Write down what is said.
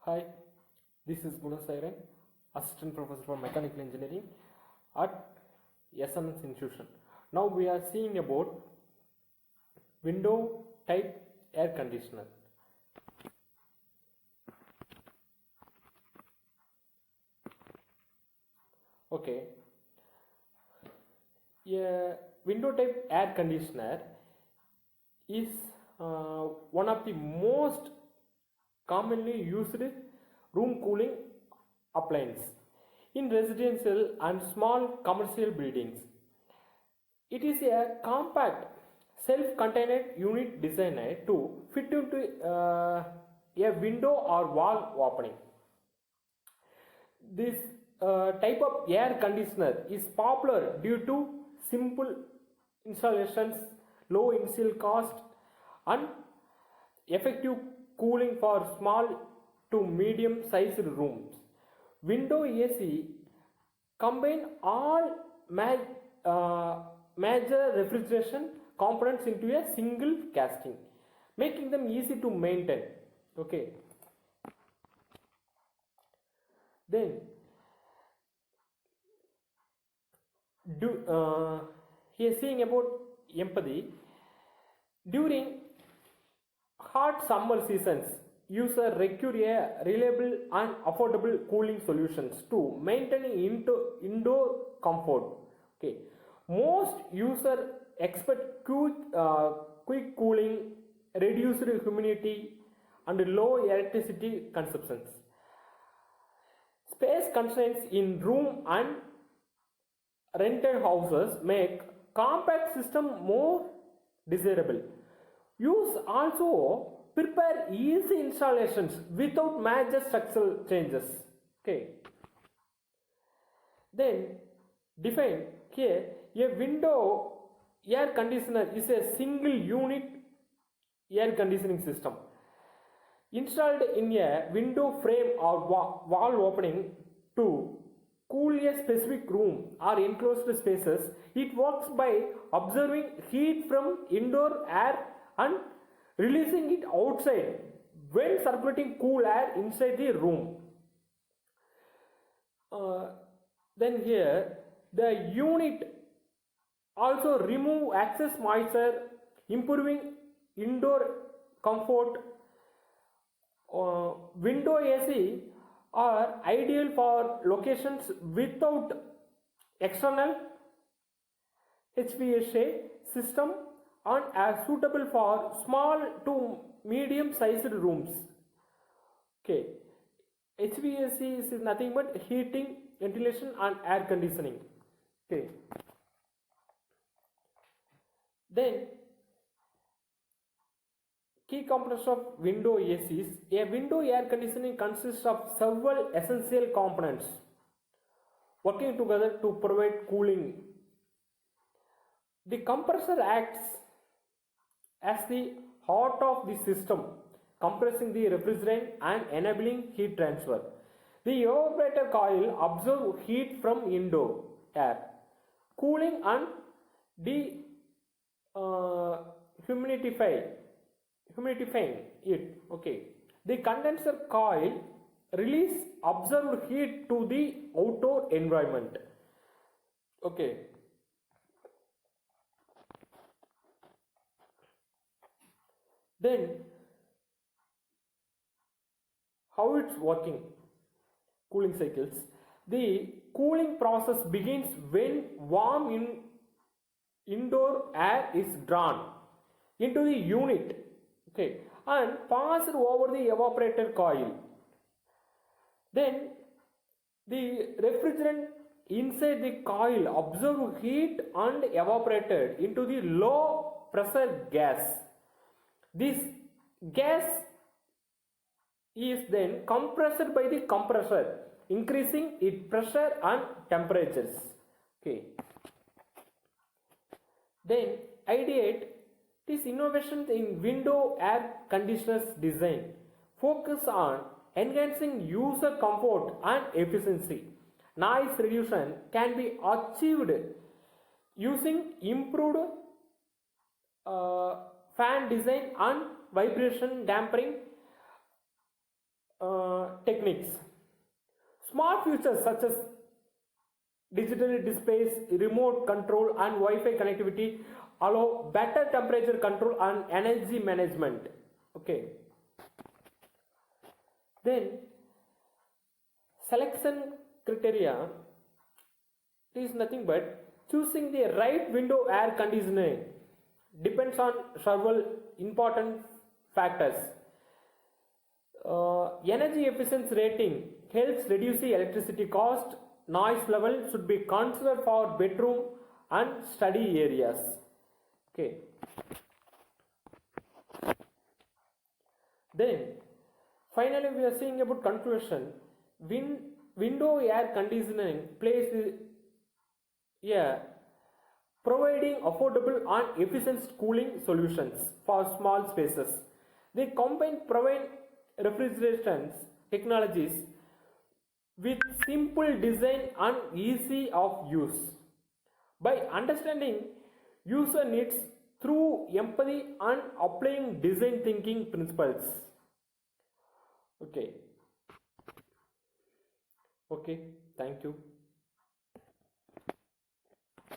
Hi, this is Gunasairan, Assistant Professor for Mechanical Engineering at SNS institution. Now we are seeing about window type air conditioner. Okay, a window type air conditioner is one of the most commonly used room cooling appliance in residential and small commercial buildings. It is a compact self-contained unit designed to fit into a window or wall opening. This type of air conditioner is popular due to simple installations, low initial cost, and effective cooling for small to medium sized rooms. Window AC combine all major refrigeration components into a single casting, making them easy to maintain. Okay. Then he is saying about empathy. During hot summer seasons, users require reliable and affordable cooling solutions to maintain indoor comfort. Okay, most users expect quick cooling, reduced humidity, and low electricity consumptions. Space constraints in room and rented houses make compact system more desirable. Use also prepare easy installations without major structural changes. Okay. Then define here a window air conditioner is a single unit air conditioning system installed in a window frame or wall opening to cool a specific room or enclosed spaces. It works by absorbing heat from indoor air and releasing it outside when circulating cool air inside the room. Then here the unit also remove excess moisture, improving indoor comfort. Window AC are ideal for locations without external HVAC system and are suitable for small to medium sized rooms. Okay, HVAC is nothing but heating, ventilation and air conditioning. Okay, then key components of window ACs. A window air conditioning consists of several essential components working together to provide cooling. The compressor acts as the heart of the system, compressing the refrigerant and enabling heat transfer. The evaporator coil absorbs heat from indoor air, cooling and humidifying it. Okay. The condenser coil release absorbed heat to the outdoor environment. Okay. Then how it's working? Cooling cycles. The cooling process begins when warm indoor air is drawn into the unit, okay, and passed over the evaporator coil. Then the refrigerant inside the coil absorbs heat and evaporated into the low pressure gas. This gas is then compressed by the compressor, increasing its pressure and temperatures. Okay. Then ideate this innovation in window air conditioners design focus on enhancing user comfort and efficiency. Noise reduction can be achieved using improved fan design and vibration dampening techniques. Smart features such as digital displays, remote control and Wi-Fi connectivity allow better temperature control and energy management. Okay. Then selection criteria is nothing but choosing the right window air conditioning depends on several important factors. Energy efficiency rating helps reduce the electricity cost. Noise level should be considered for bedroom and study areas. Okay. Then finally we are seeing about conclusion. Window air conditioning plays providing affordable and efficient cooling solutions for small spaces. They combine provide refrigeration technologies with simple design and easy of use. By understanding user needs through empathy and applying design thinking principles. Okay. Okay, thank you.